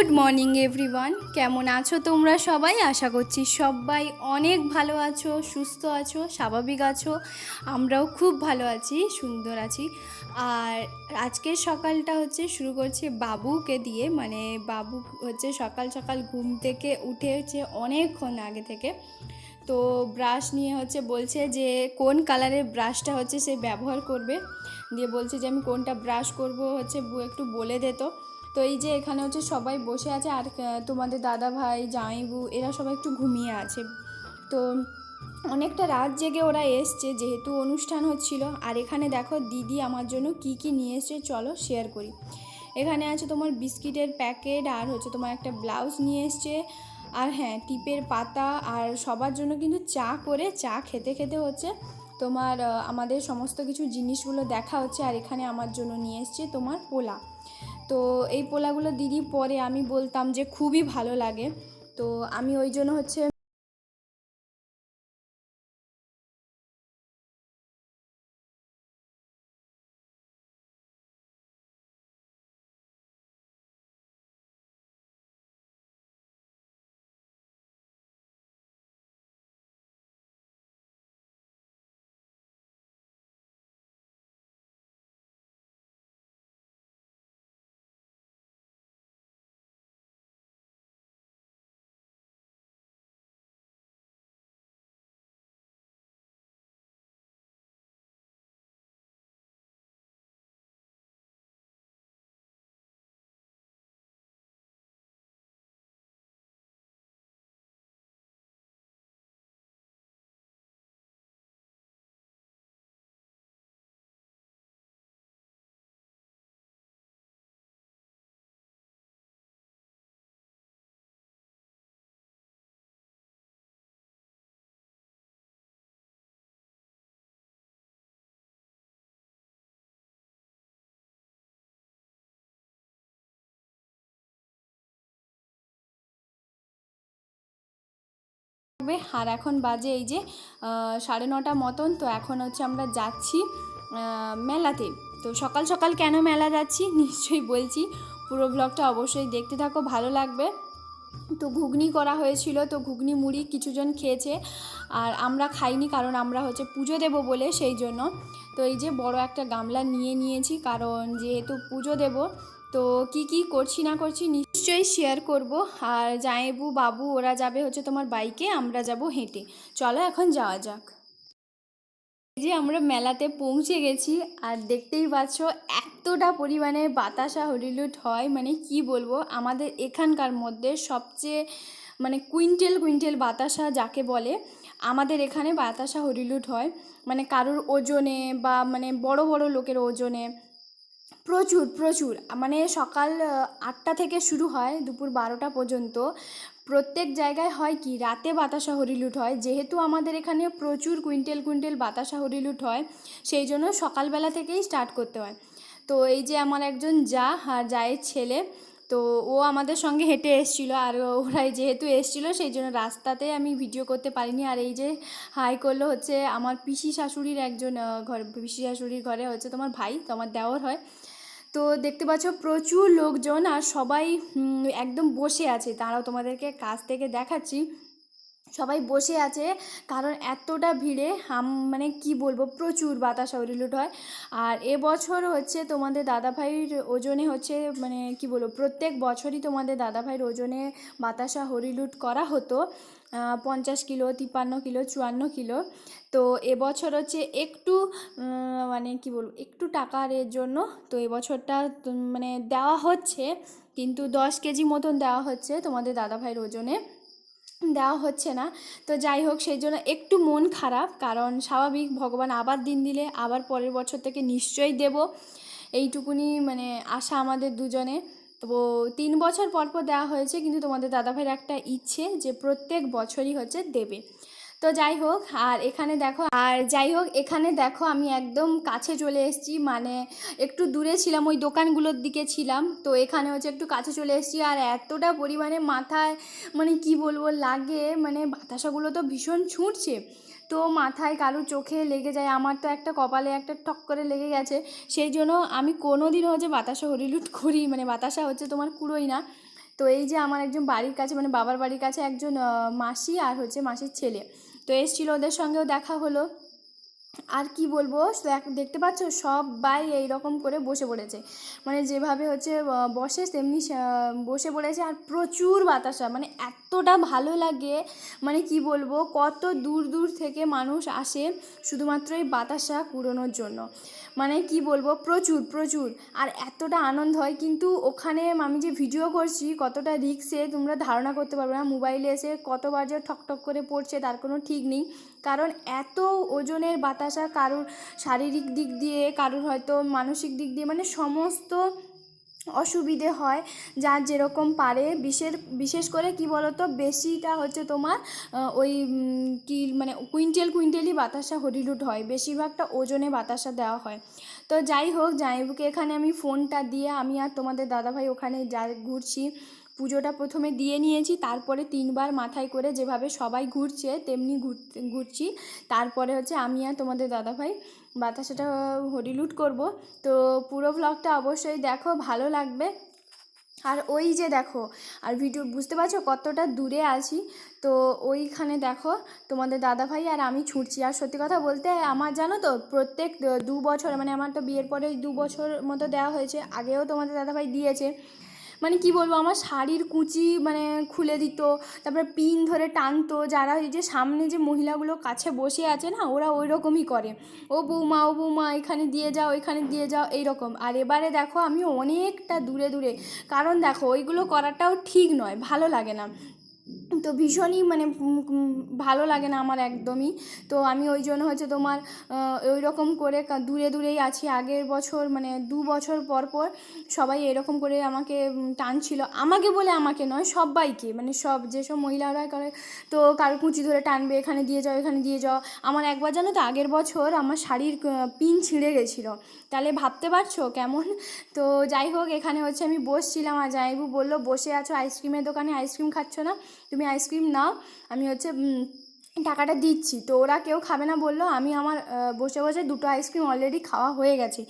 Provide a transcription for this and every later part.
Good morning everyone, কেমন আছো তোমরা সবাই? আশা করছি সবাই অনেক ভালো আছো, সুস্থ আছো, স্বাভাবিক আছো। আমরাও খুব ভালো আছি, সুন্দর আছি। আর আজকের সকালটা হচ্ছে শুরু করছে বাবুকে দিয়ে, মানে বাবু হচ্ছে সকাল সকাল ঘুম থেকে উঠেছে অনেকক্ষণ আগে থেকে। তো ব্রাশ নিয়ে হচ্ছে বলছে যে কোন কালারের ব্রাশটা হচ্ছে সে ব্যবহার করবে, দিয়ে বলছে যে আমি কোনটা ব্রাশ করব হচ্ছে একটু বলে দে। তো এই যে এখানে হচ্ছে সবাই বসে আছে, আর তোমাদের দাদা ভাই জামাইবু এরা সবাই একটু ঘুমিয়ে আছে। তো অনেকটা রাত জেগে ওরা এসছে যেহেতু অনুষ্ঠান হচ্ছিল। আর এখানে দেখো দিদি আমার জন্য কি কি নিয়ে এসছে, চলো শেয়ার করি। এখানে আছে তোমার বিস্কিটের প্যাকেট, আর হচ্ছে তোমার একটা ব্লাউজ নিয়ে এসছে, আর হ্যাঁ টিপের পাতা, আর সবার জন্য কিন্তু চা খেতে খেতে হচ্ছে তোমার আমাদের সমস্ত কিছু জিনিসগুলো দেখা হচ্ছে। আর এখানে আমার জন্য নিয়ে এসছে তোমার পোলা। তো এই পোলাগুলো দিদি পরে আমি বলতাম যে খুবই ভালো লাগে, তো আমি ওই জন্য হচ্ছে আর এখন বাজে এই যে 9:30 মতন। তো এখন হচ্ছে আমরা যাচ্ছি মেলাতে। তো সকাল সকাল কেন মেলা যাচ্ছি নিশ্চয়ই বলছি, পুরো ব্লগটা অবশ্যই দেখতে থাকো, ভালো লাগবে। তো ঘুগনি করা হয়েছিল, তো ঘুগনি মুড়ি কিছুজন খেয়েছে, আর আমরা খাইনি কারণ আমরা হচ্ছে পুজো দেব বলে, সেই জন্য। তো এই যে বড় একটা গামলা নিয়ে নিয়েছি কারণ যেহেতু পুজো দেব। তো কি কি করছি না করছি নিশ্চয়ই শেয়ার করব। আর জামাইবু বাবু ওরা যাবে হচ্ছে তোমার বাইকে, আমরা যাব হেঁটে। চলো এখন যাওয়া যাক। এই যে আমরা মেলাতে পৌঁছে গেছি, আর দেখতেই পাচ্ছ এতটা পরিমাণে বাতাসা হরিলুট হয়, মানে কি বলবো, আমাদের এখানকার মধ্যে সবচেয়ে মানে কুইন্টেল কুইন্টেল বাতাসা যাকে বলে, আমাদের এখানে বাতাসা হরিলুট হয়। মানে কারোর ওজনে বা মানে বড় বড় লোকের ওজনে প্রচুর প্রচুর, মানে সকাল 8টা থেকে শুরু হয় দুপুর 12টা পর্যন্ত। প্রত্যেক জায়গায় হয় কি রাতে বাতাসা হরিলুট হয়, যেহেতু আমাদের এখানে প্রচুর কুইন্টেল কুইন্টেল বাতাসা হরিলুট হয়, সেই জন্য সকালবেলা থেকেই স্টার্ট করতে হয়। তো এই যে আমার একজন আর জায়ের ছেলে, তো ও আমাদের সঙ্গে হেঁটে এসেছিলো, আর ওরাই যেহেতু এসেছিলো সেই জন্য রাস্তাতে আমি ভিডিও করতে পারিনি। আর এই যে হাই করলো হচ্ছে আমার পিসি শাশুড়ির একজন পিসি শাশুড়ির ঘরে হচ্ছে তোমার ভাই, তো আমার দেওর হয়। তো দেখতে পাচ্ছ প্রচুর লোকজন, আর সবাই একদম বসে আছে, তারাও তোমাদেরকে কাছ থেকে দেখাচ্ছি। সবাই বসে আছে কারণ এতটা ভিড়ে মানে কি বলবো, প্রচুর বাতাসা হরিলুট হয়। আর এবছর হচ্ছে তোমাদের দাদাভাইয়ের ওজনে হচ্ছে মানে কি বলবো, প্রত্যেক বছরই তোমাদের দাদাভাইয়ের ওজনে বাতাসা হরিলুট করা হতো, 50 কিলো, 53 কিলো, 54 কিলো। তো এবছর হচ্ছে একটু মানে কি বলবো, একটু টাকার এর জন্য তো এবছরটা মানে দেওয়া হচ্ছে, কিন্তু 10 কেজি মতন দেওয়া হচ্ছে, তোমাদের দাদাভাইয়ের ওজনে দেওয়া হচ্ছে না। তো যাই হোক, সেই জন্য একটু মন খারাপ, কারণ স্বাভাবিক ভগবান আবার দিন দিলে আবার পরের বছর থেকে নিশ্চয়ই দেব, এইটুকুনি মানে আশা আমাদের দুজনে। তো 3 বছর পর পর দেওয়া হয়েছে, কিন্তু তোমাদের দাদাভাইয়ের একটা ইচ্ছে যে প্রত্যেক বছরই হচ্ছে দেবে। তো যাই হোক, এখানে দেখো আমি একদম কাছে চলে এসেছি, মানে একটু দূরে ছিলাম, ওই দোকানগুলোর দিকে ছিলাম, তো এখানে হচ্ছে একটু কাছে চলে এসেছি। আর এতটা পরিমাণে মাথায় মানে কি বলবো লাগে, মানে বাতাসাগুলো তো ভীষণ ছুটছে, তো মাথায় কারো চোখে লেগে যায়, আমার তো একটা কপালে একটা ঠক করে লেগে গেছে। সেই জন্য আমি কোনো দিনও হচ্ছে বাতাসা হরিলুট করি, মানে বাতাসা হচ্ছে তোমার কুড়োই না। তো এই যে আমার একজন বাড়ির কাছে মানে বাবার বাড়ির কাছে একজন মাসি আর হচ্ছে মাসির ছেলে, তো এসেছিল, ওদের সঙ্গেও দেখা হলো। আর কি বলবো, দেখতে পাচ্ছ সবাই এইরকম করে বসে পড়েছে, মানে যেভাবে হচ্ছে বসে তেমনি বসে পড়েছে। আর প্রচুর বাতাসা, মানে এতটা ভালো লাগে, মানে কি বলবো, কত দূর দূর থেকে মানুষ আসে শুধুমাত্র এই বাতাসা কুড়োনোর জন্য, মানে কি বলবো, প্রচুর প্রচুর। আর এতটা আনন্দ হয়, কিন্তু ওখানে আমি যে ভিডিও করছি কতটা রিস্কে তোমরা ধারণা করতে পারবে না। মোবাইলে এসে কতবার যে ঠকঠক করে পড়ছে তার কোনো ঠিক নেই, কারণ এত ওজনের বাতাসা, কারোর শারীরিক দিক দিয়ে, কারোর হয়তো মানসিক দিক দিয়ে, মানে সমস্ত অসুবিধে হয় যার যেরকম পারে। বিশেষ করে কি বলতো, বেশিটা হচ্ছে তোমার ওই কি মানে কুইন্টেলই বাতাসা হরিলুট হয়, বেশিরভাগটা ওজনে বাতাসা দেওয়া হয়। তো যাই হোক, জামাইবাবুকে এখানে আমি ফোনটা দিয়ে আমি আর তোমাদের দাদাভাই ওখানে ঘুরছি। পুজোটা প্রথমে দিয়ে নিয়েছি, তারপরে 3বার মাথায় করে যেভাবে সবাই ঘুরছে তেমনি ঘুরছি। তারপরে হচ্ছে আমি আর তোমাদের দাদাভাই বাতাসাটা হরিলুট করব। তো পুরো ভ্লগটা অবশ্যই দেখো, ভালো লাগবে। আর ওই যে দেখো, আর ভিডিও বুঝতে পারছো কতটা দূরে আছি, তো ওইখানে দেখো তোমাদের দাদাভাই আর আমি ছুটছি। আর সত্যি কথা বলতে আমার জানো তো, প্রত্যেক 2 বছর, মানে আমার তো বিয়ের পরে 2 বছর মতো দেওয়া হয়েছে, আগেও তোমাদের দাদাভাই দিয়েছে। মানে কি বলবো, আমার শাড়ির কুঁচি মানে খুলে দিত, তারপরে পিন ধরে টানতো। যারা এই যে সামনে যে মহিলাগুলো কাছে বসে আছে না, ওরা ওই রকমই করে, ও বৌমা এখানে দিয়ে যাও, এখানে দিয়ে যাও, এইরকম। আর এবারে দেখো আমি অনেকটা দূরে দূরে, কারণ দেখো ওইগুলো করাটাও ঠিক নয়, ভালো লাগে না, তো ভীষণই মানে ভালো লাগে না আমার একদমই। তো আমি ওই জন্য হচ্ছে তোমার ওই রকম করে দূরে দূরেই আছি। আগের বছর মানে 2 বছর পর পর সবাই এরকম করে আমাকে টানছিল, আমাকে বলে আমাকে নয়, সবাইকে, মানে সব যেসব মহিলারা করে, তো কারো কুঁচি ধরে টানবে, এখানে দিয়ে যাও, এখানে দিয়ে যাও। আমার একবার জানো তো, আগের বছর আমার শাড়ির পিন ছিঁড়ে গেছিলো, তাহলে ভাবতে পারছো কেমন। তো যাই হোক, এখানে হচ্ছে আমি বসছিলাম, আর জামাইবাবু বললো বসে আছো আইসক্রিমের দোকানে, আইসক্রিম খাচ্ছ না, তুমি আইসক্রিম নাও, আমি হচ্ছে টাকাটা দিচ্ছি। তো ওরা কেউ খাবে না বললো, আমি আমার বসে বসে 2টো আইসক্রিম অলরেডি খাওয়া হয়ে গেছে,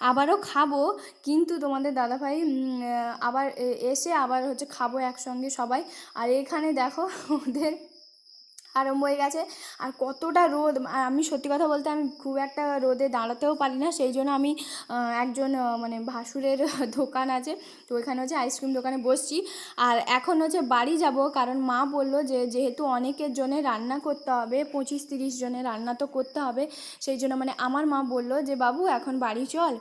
আবারও খাবো, কিন্তু তোমাদের দাদাভাই আবার এসে আবার হচ্ছে খাবো একসঙ্গে সবাই। আর এখানে দেখো ওদের আরম্ভ হয়ে গেছে। আর কতটা রোদ, আর আমি সত্যি কথা বলতে আমি খুব একটা রোদে দাঁড়াতেও পারি না, সেই জন্য আমি একজন মানে ভাসুরের দোকান আছে, তো ওইখানে হচ্ছে আইসক্রিম দোকানে বসছি। আর এখন হচ্ছে বাড়ি যাব, কারণ মা বললো যে যেহেতু অনেকের জন্য রান্না করতে হবে, 25-30 জনের রান্না তো করতে হবে, সেই জন্য মানে আমার মা বললো যে বাবু এখন বাড়ি চল,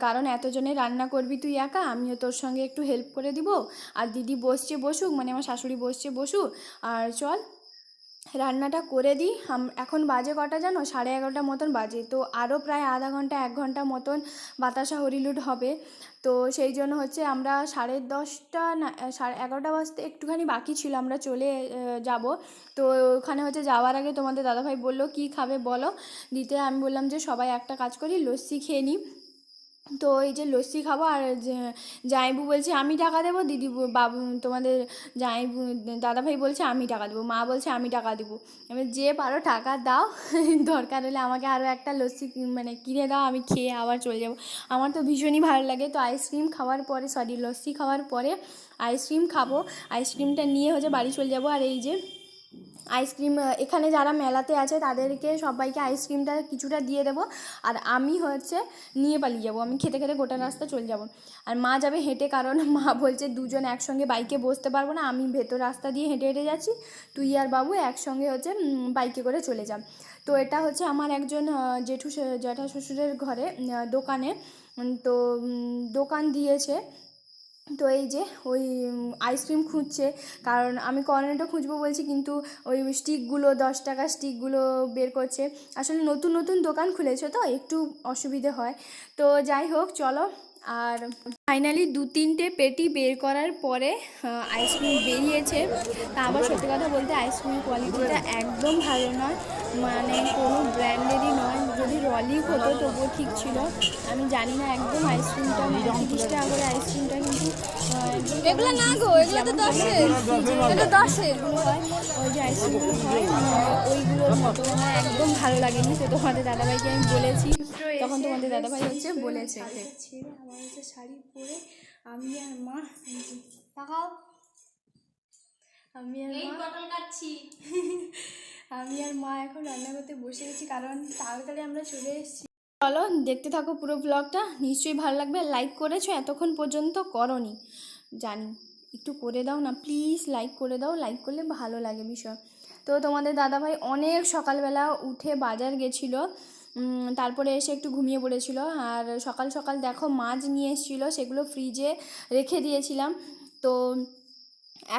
কারণ এতজনের রান্না করবি তুই একা, আমিও তোর সঙ্গে একটু হেল্প করে দিব, আর দিদি বসছে বসুক, মানে আমার শাশুড়ি বসছে বসুক, আর চল রান্নাটা করে দিই। এখন বাজে কটা জানো, 11:30 মতন বাজে, তো আরও প্রায় আধা ঘন্টা 1 ঘন্টা মতন বাতাসা হরিলুট হবে। তো সেই জন্য হচ্ছে আমরা 10:30 না 11:30 বাজতে একটুখানি বাকি ছিল, আমরা চলে যাব। তো ওখানে হচ্ছে যাওয়ার আগে তোমাদের দাদাভাই বললো কি খাবে বলো দিতে, আমি বললাম যে সবাই একটা কাজ করি, লস্যি খেয়ে নিই। তো এই যে লস্যি খাবো, আর জামাইবু বলছে আমি টাকা দেবো, দিদি বাবু তোমাদের জামাইবু দাদাভাই বলছে আমি টাকা দেবো, মা বলছে আমি টাকা দেবো। এবার যে পারো টাকা দাও, দরকার হলে আমাকে আরও একটা লস্যি মানে কিনে দাও, আমি খেয়ে আবার চলে যাব। আমার তো ভীষণই ভালো লাগে। তো আইসক্রিম খাওয়ার পরে, সরি লস্যি খাওয়ার পরে আইসক্রিম খাবো, আইসক্রিমটা নিয়ে হচ্ছে বাড়ি চলে যাব। আর এই যে আইসক্রিম এখানে যারা মেলাতে আছে তাদেরকে সবাইকে আইসক্রিমটা কিছুটা দিয়ে দেবো, আর আমি হচ্ছে নিয়ে পালিয়ে যাবো, আমি খেতে খেতে গোটা রাস্তা চলে যাব। আর মা যাবে হেঁটে, কারণ মা বলছে দুজন একসঙ্গে বাইকে বসতে পারবো না, আমি ভেতর রাস্তা দিয়ে হেঁটে হেঁটে যাচ্ছি, তুই আর বাবু একসঙ্গে হচ্ছে বাইকে করে চলে যাব। তো এটা হচ্ছে আমার একজন জ্যাঠা শ্বশুরের ঘরে দোকানে, তো দোকান দিয়েছে। তো এই যে ওই আইসক্রিম খুঁজছে, কারণ আমি কর্নেটো খুঁজবো বলছি, কিন্তু ওই স্টিকগুলো 10 টাকার স্টিকগুলো বের করছে। আসলে নতুন নতুন দোকান খুলেছে তো একটু অসুবিধে হয়। তো যাই হোক চলো, আর ফাইনালি 2-3টে পেটি বের করার পরে আইসক্রিম বেরিয়েছে। তা আবার সত্যি কথা বলতে আইসক্রিমের কোয়ালিটিটা একদম ভালো নয়, মানে কোনো ব্র্যান্ডেরই নয়, যদি রলিক হতো তবুও ঠিক ছিল। আমি জানি না একদম আইসক্রিমটা 30 টাকা করে আইসক্রিমটা, কিন্তু এগুলো না গো, এগুলো তো 10-এর, এগুলো 10-এর হয়, ওই যে আইসক্রিমগুলো হয় ওইগুলোর মতো আমার একদম ভালো লাগেনি। তো তোমাদের দাদাভাইকে আমি বলেছি, তখন তোমাদের দাদাভাই হচ্ছে বলেছে ছেড়ে আবার হচ্ছে শাড়ি পরে আমি আর মা তাকাও আমি আর এই মা পটল কাটছি। আমি আর মা এখন রান্না করতে বসে গেছি, কারণ তাড়াতাড়ি আমরা চলে এসেছি। চলো দেখতে থাকো পুরো ব্লগটা, নিশ্চয়ই ভালো লাগবে। লাইক করেছো এতক্ষণ পর্যন্ত, করনি জানি, একটু করে দাও না প্লিজ, লাইক করে দাও, লাইক করলে ভালো লাগে বিষয়। তো তোমাদের দাদাভাই অনেক সকালবেলা উঠে বাজার গেছিলো, তারপরে এসে একটু ঘুমিয়ে পড়েছিল। আর সকাল সকাল দেখো মাছ নিয়ে এসেছিলো, সেগুলো ফ্রিজে রেখে দিয়েছিলাম। তো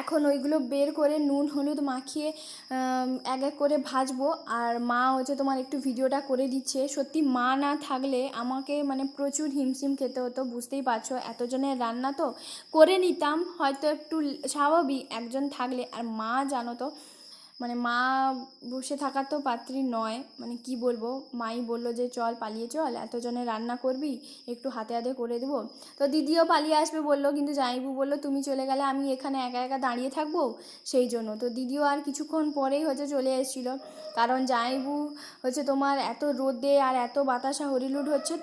এখন ওইগুলো বের করে নুন হলুদ মাখিয়ে এক এক করে ভাজবো। আর মা হচ্ছে তোমার একটু ভিডিওটা করে দিচ্ছে। সত্যি মা না থাকলে আমাকে মানে প্রচুর হিমশিম খেতে হতো, বুঝতেই পারছো, এতজনের রান্না তো করে নিতাম হয়তো একটু স্বাভাবিক একজন থাকলে। আর মা জানো তো মানে মা বসে থাকার তো পাত্রী নয়, মানে কি বলবো, মাই বললো যে চল পালিয়ে চল, এতজনের রান্না করবি, একটু হাতে হাতে করে দেবো। তো দিদিও পালিয়ে আসবে বললো, কিন্তু জামাইবু বললো তুমি চলে গেলে আমি এখানে একা একা দাঁড়িয়ে থাকবো, সেই জন্য। তো দিদিও আর কিছুক্ষণ পরেই হচ্ছে চলে এসেছিলো, কারণ জামাইবু হচ্ছে তোমার এত রোদে আর এত বাতাসা হরিলুট হচ্ছে,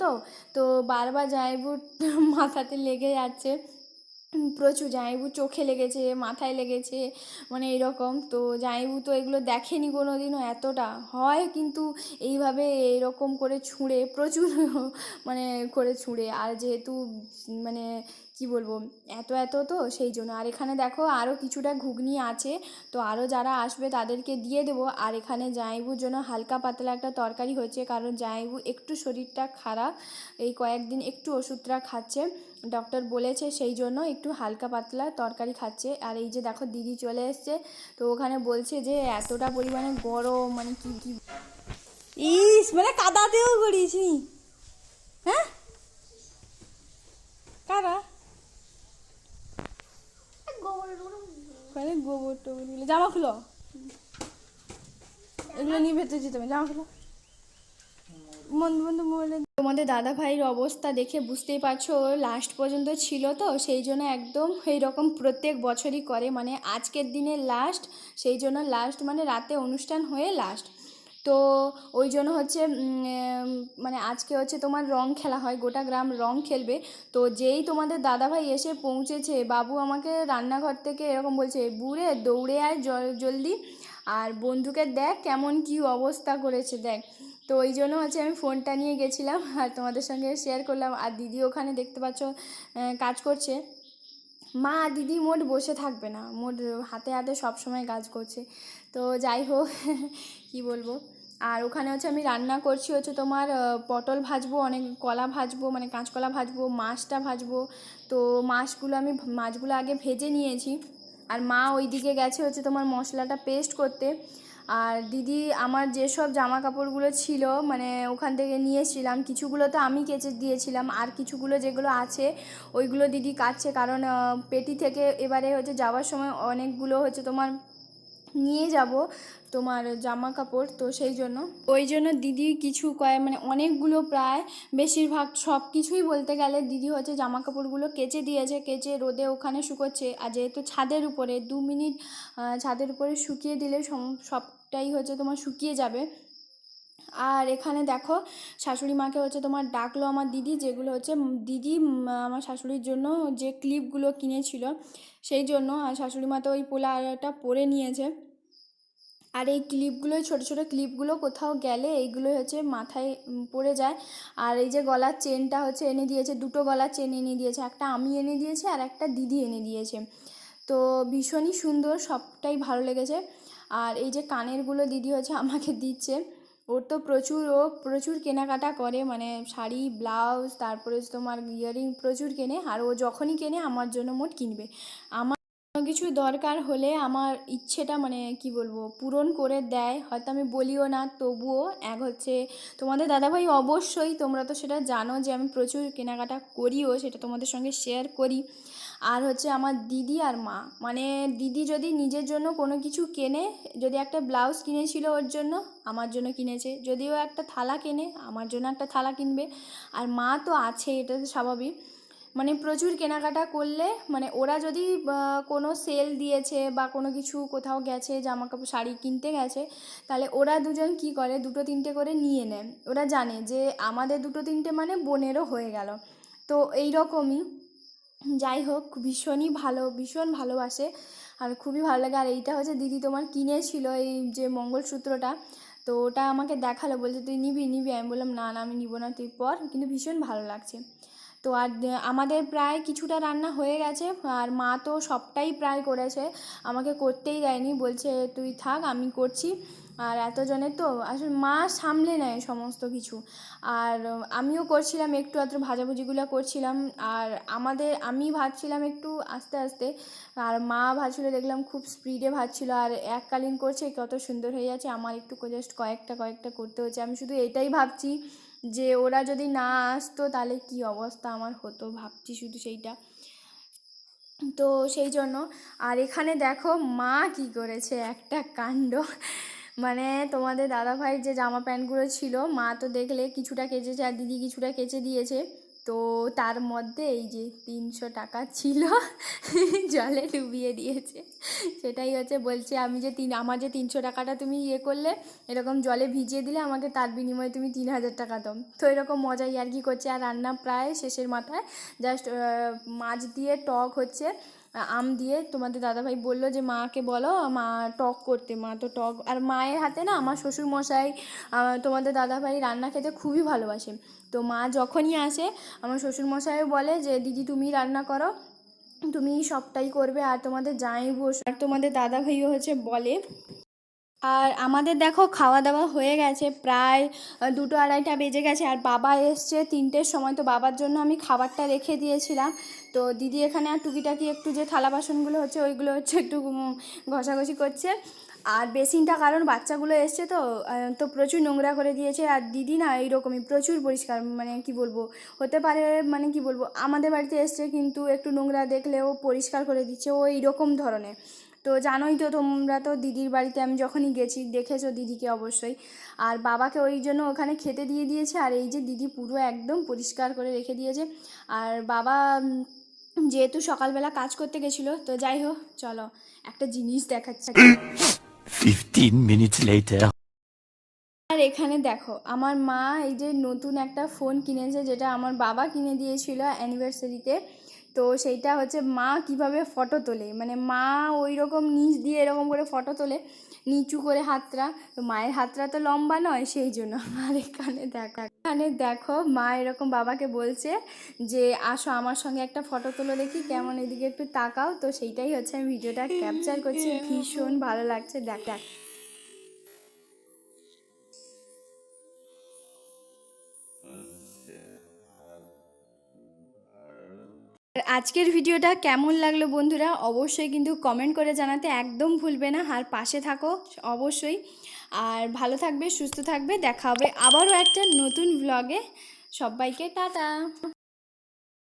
তো বারবার জামাইবুর মাথাতে লেগে যাচ্ছে, প্রচুর। জামাইবু চোখে লেগেছে, মাথায় লেগেছে, মানে এরকম। তো জামাইবু তো এগুলো দেখেনি কোনো দিনও, এতটা হয় কিন্তু এইভাবে এরকম করে ছুঁড়ে প্রচুর মানে করে ছুঁড়ে। আর যেহেতু মানে কি বলবো এত এত তো সেই জন্য। আর এখানে দেখো আরও কিছুটা ঘুগনি আছে, তো আরও যারা আসবে তাদেরকে দিয়ে দেবো। আর এখানে জামাইবুর জন্য হালকা পাতলা একটা তরকারি হচ্ছে, কারণ জামাইবু একটু শরীরটা খারাপ, এই কয়েকদিন একটু ওষুধটা খাচ্ছে, ডক্টর বলেছে, সেই জন্য একটু হালকা পাতলা তরকারি খাচ্ছে। আর এই যে দেখো দিদি চলে এসছে, তো ওখানে বলছে যে এতটা পরিমাণে গরম, মানে কি কি ইস, মানে কাদাতেও করিয়েছি। হ্যাঁ কারা গোবর টোবর জামা খুলো, এগুলো নিয়ে ভেতরে যেতে হবে, জামা খুলো। বন্ধু বন্ধু মোবাইলে তোমাদের দাদা ভাইয়ের অবস্থা দেখে বুঝতেই পারছো, লাস্ট পর্যন্ত ছিল তো সেই জন্য একদম এই রকম প্রত্যেক বছরই করে, মানে আজকের দিনে লাস্ট, সেই জন্য লাস্ট মানে রাতে অনুষ্ঠান হয়ে লাস্ট। তো ওই জন্য হচ্ছে মানে আজকে হচ্ছে তোমার রং খেলা হয়, গোটা গ্রাম রং খেলবে। তো যেই তোমাদের দাদাভাই এসে পৌঁছেছে, বাবু আমাকে রান্নাঘর থেকে এরকম বলছে, বুড়ে দৌড়ে আয় জলদি, আর বন্ধুকে দেখ কেমন কি অবস্থা করেছে দেখ। তো ওই জন্য হচ্ছে আমি ফোনটা নিয়ে গেছিলাম আর তোমাদের সঙ্গে শেয়ার করলাম। আর দিদি ওখানে দেখতে পাচ্ছ কাজ করছে। মা আর দিদি মোট বসে থাকবে না, মোট হাতে হাতে সব সময় কাজ করছে। তো যাই হোক কি বলবো। আর ওখানে হচ্ছে আমি রান্না করছি হচ্ছে তোমার পটল ভাজবো, অনেক কলা ভাজবো, মানে কাঁচকলা ভাজবো, মাছটা ভাজবো। তো মাছগুলো আগে ভেজে নিয়েছি। আর মা ওই দিকে গেছে হচ্ছে তোমার মশলাটা পেস্ট করতে। আর দিদি আমার যেসব জামা কাপড়গুলো ছিল মানে ওখান থেকে নিয়েছিলাম, কিছুগুলো তো আমি কেচে দিয়েছিলাম, আর কিছুগুলো যেগুলো আছে ওইগুলো দিদি কাটছে, কারণ পেটি থেকে এবারে হচ্ছে যাওয়ার সময় অনেকগুলো হচ্ছে তোমার নিয়ে যাব তোমার জামা কাপড়, তো সেই জন্য ওই জন্য দিদি কিছু মানে অনেকগুলো প্রায় বেশিরভাগ সব কিছুই বলতে গেলে দিদি হচ্ছে জামা কাপড়গুলো কেচে দিয়েছে, কেচে রোদে ওখানে শুকোচ্ছে। আর যেহেতু ছাদের উপরে 2 মিনিট ছাদের উপরে শুকিয়ে দিলে সবটাই হচ্ছে তোমার শুকিয়ে যাবে। আর এখানে দেখো শাশুড়ি মাকে হচ্ছে তোমার ডাকলো আমার দিদি, যেগুলো হচ্ছে দিদি আমার শাশুড়ির জন্য যে ক্লিপগুলো কিনেছিল সেই জন্য। আর শাশুড়ি মা তো ওই পোলাটা পরে নিয়েছে। আর এই ক্লিপগুলো, ছোটো ছোটো ক্লিপগুলো কোথাও গেলে এইগুলো হচ্ছে মাথায় পড়ে যায়। আর এই যে গলার চেনটা হচ্ছে এনে দিয়েছে, দুটো গলার চেন এনে দিয়েছে, একটা আমি এনে দিয়েছি আর একটা দিদি এনে দিয়েছে। তো ভীষণই সুন্দর, সবটাই ভালো লেগেছে। আর এই যে কানেরগুলো দিদি হচ্ছে আমাকে দিচ্ছে। ও প্রচুর কেনাকাটা করে, মানে শাড়ি ব্লাউজ তারপরে তোমার ইয়ারিং প্রচুর কেনে। আর ও যখনই কেনে আমার জন্য মোট কিনবে। আমার কোনো কিছু দরকার হলে আমার ইচ্ছেটা মানে কি বলবো পূরণ করে দেয়, হয়তো আমি বলিও না, তবুও এক হচ্ছে তোমাদের দাদাভাই অবশ্যই, তোমরা তো সেটা জানো যে আমি প্রচুর কেনাকাটা করিও, সেটা তোমাদের সঙ্গে শেয়ার করি। আর হচ্ছে আমার দিদি আর মা, মানে দিদি যদি নিজের জন্য কোনো কিছু কেনে, যদি একটা ব্লাউজ কিনেছিল ওর জন্য, আমার জন্য কিনেছে, যদিও একটা থালা কেনে আমার জন্য একটা থালা কিনবে। আর মা তো আছে, এটা তো স্বাভাবিক, মানে প্রচুর কেনাকাটা করলে, মানে ওরা যদি কোনো সেল দিয়েছে বা কোনো কিছু কোথাও গেছে জামা কাপড় শাড়ি কিনতে গেছে, তাহলে ওরা দুজন কি করে দুটো তিনটে করে নিয়ে নেয়। ওরা জানে যে আমাদের দুটো তিনটে মানে বোনেরও হয়ে গেল। তো এই রকমই, যাই হোক ভীষণই ভালো, ভীষণ ভালোবাসে। আর খুবই ভালো লাগে। আর এইটা হচ্ছে দিদি তোমার কিনেছিল, এই যে মঙ্গলসূত্রটা, তো ওটা আমাকে দেখালো, বলছে তুই নিবি নিবি, আমি বললাম না না আমি নিব না, তুই পর, কিন্তু ভীষণ ভালো লাগছে। তো আর আমাদের প্রায় কিছুটা রান্না হয়ে গেছে, আর মা তো সবটাই প্রায় করেছে, আমাকে করতেই দেয়নি, বলছে তুই থাক আমি করছি। আর এতজনের তো আসলে মা সামলে নেয় সমস্ত কিছু। আর আমিও করছিলাম একটু আধটু ভাজাভুজিগুলো করছিলাম। আর আমি ভাজছিলাম একটু আস্তে আস্তে, আর মা ভাজছিল দেখলাম খুব স্পিডে ভাজছিল, আর এককালীন করছে কত সুন্দর হয়ে যাচ্ছে। আমার একটু জাস্ট কয়েকটা করতে হচ্ছে। আমি শুধু এটাই ভাবছি যে ওরা যদি না আসতো তাহলে কি অবস্থা আমার হতো, ভাবছি শুধু সেইটা। তো সেই জন্য। আর এখানে দেখো মা কি করেছে একটা কাণ্ড, মানে তোমাদের দাদাভাইয়ের যে জামা প্যান্টগুলো ছিল, মা তো দেখলে কিছুটা কেচেছে আর দিদি কিছুটা কেচে দিয়েছে। তো তার মধ্যে এই যে 300 টাকা ছিল জলে ডুবিয়ে দিয়েছে। সেটাই হচ্ছে, বলছে আমার যে 300 টাকাটা তুমি ইয়ে করলে, এরকম জলে ভিজিয়ে দিলে আমাকে, তার বিনিময়ে তুমি 3000 টাকা দাও। তো এরকম মজা ইয়ার্কি করছে। আর রান্না প্রায় শেষের মাথায়, জাস্ট মাছ দিয়ে টক হচ্ছে, আম দিয়ে। তোমাদের দাদাভাই বললো যে মাকে বলো মা টক করতে, মা তো টক, আর মায়ের হাতে না আমার শ্বশুরমশাই তোমাদের দাদাভাই রান্না খেতে খুবই ভালোবাসে। তো মা যখনই আসে আমার শ্বশুরমশাইও বলে যে দিদি তুমি রান্না করো, তুমি সবটাই করবে, আর তোমাদের জামাইবাবু আর তোমাদের দাদাভাইও হচ্ছে বলে। আর আমাদের দেখো খাওয়া দাওয়া হয়ে গেছে, প্রায় 2-2:30 বেজে গেছে। আর বাবা এসছে 3টের সময়, তো বাবার জন্য আমি খাবারটা রেখে দিয়েছিলাম। তো দিদি এখানে আর টুকিটাকি একটু যে থালা বাসনগুলো হচ্ছে ওইগুলো হচ্ছে একটু ঘষাঘষি করছে। আর বেসিনটা, কারণ বাচ্চাগুলো এসছে তো প্রচুর নোংরা করে দিয়েছে। আর দিদি না এইরকমই প্রচুর পরিষ্কার, মানে কি বলবো, হতে পারে মানে কি বলবো, আমাদের বাড়িতে এসছে কিন্তু একটু নোংরা দেখলেও পরিষ্কার করে দিচ্ছে, ও এইরকম ধরনের। তো জানোই তো, তোমরা তো দিদির বাড়িতে আমি যখনই গেছি দেখেছো দিদিকে অবশ্যই। আর বাবাকে ওই জন্য ওখানে খেতে দিয়ে দিয়েছে, আর এই যে দিদি পুরো একদম পরিষ্কার করে রেখে দিয়েছে। আর বাবা যেহেতু সকালবেলা কাজ করতে গেছিলো, তো যাই হোক চলো একটা জিনিস দেখাচ্ছি। 15 minutes later. আর এখানে দেখো আমার মা এই যে নতুন একটা ফোন কিনেছে, যেটা আমার বাবা কিনে দিয়েছিল অ্যানিভার্সারিতে। তো সেইটা হচ্ছে মা কিভাবে ফটো তোলে, মানে মা ওই রকম নিচ দিয়ে এরকম করে ফটো তোলে, নিচু করে হাতটা, তো মায়ের হাতটা তো লম্বা নয় সেই জন্য। আর এখানে দেখো মা এরকম বাবাকে বলছে যে আসো আমার সঙ্গে একটা ফটো তোলো দেখি কেমন, এদিকে একটু তাকাও। তো সেইটাই হচ্ছে আমি ভিডিওটা ক্যাপচার করছি, ভীষণ ভালো লাগছে দেখ। আর আজকের ভিডিওটা কেমন লাগলো বন্ধুরা, অবশ্যই কিন্তু কমেন্ট করে জানাতে একদম ভুলবে না। আর পাশে থাকো অবশ্যই, আর ভালো থাকবে সুস্থ থাকবে, দেখা হবে আবারও একটা নতুন ভ্লগে। সবাইকে টাটা।